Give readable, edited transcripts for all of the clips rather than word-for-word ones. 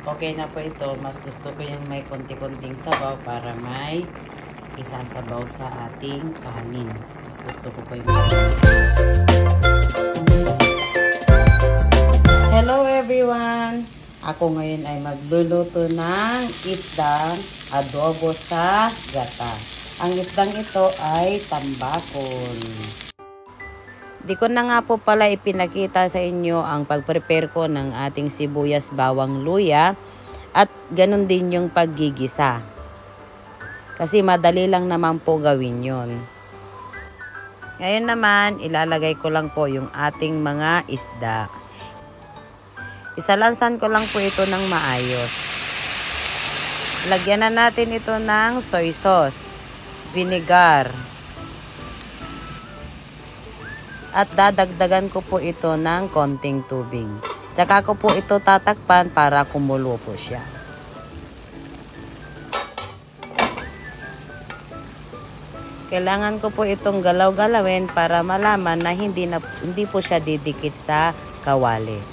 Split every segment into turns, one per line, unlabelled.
Okay na po ito. Mas gusto ko yung may konti-konting sabaw para may isasabaw sa ating kanin. Mas gusto ko po yung Hello everyone! Ako ngayon ay magluluto ng isdang adobo sa gata. Ang isdang ito ay tambakol. Di ko na nga po pala ipinakita sa inyo ang pag-prepare ko ng ating sibuyas, bawang, luya at ganun din yung paggigisa. Kasi madali lang naman po gawin yon. Ngayon naman, ilalagay ko lang po yung ating mga isda. Isalansan ko lang po ito ng maayos. Lagyan na natin ito ng soy sauce, vinegar, at dadagdagan ko po ito ng konting tubig. Saka ko po ito tatakpan para kumulo po siya. Kailangan ko po itong galaw-galawin para malaman na hindi po siya didikit sa kawali.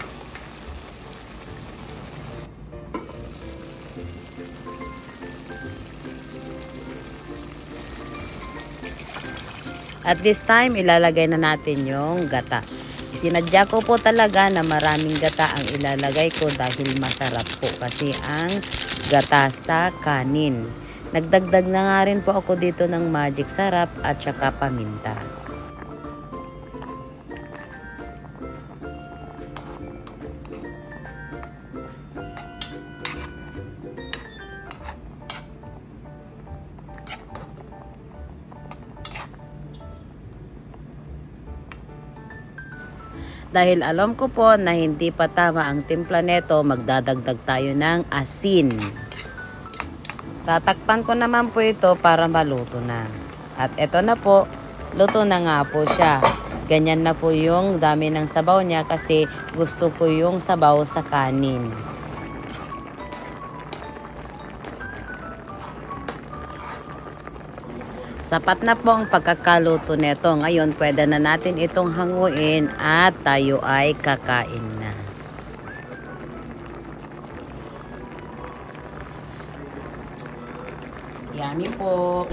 At this time, ilalagay na natin yung gata. Sinadya ko po talaga na maraming gata ang ilalagay ko dahil masarap po kasi ang gata sa kanin. Nagdagdag na nga rin po ako dito ng magic sarap at saka paminta. Dahil alam ko po na hindi pa tama ang timpla neto, magdadagdag tayo ng asin. Tatakpan ko naman po ito para maluto na. At eto na po, luto na nga po siya. Ganyan na po yung dami ng sabaw niya kasi gusto ko yung sabaw sa kanin. Sapat na po ang pagkakaluto nito. Ngayon, pwede na natin itong hanguin at tayo ay kakain na. Yummy po!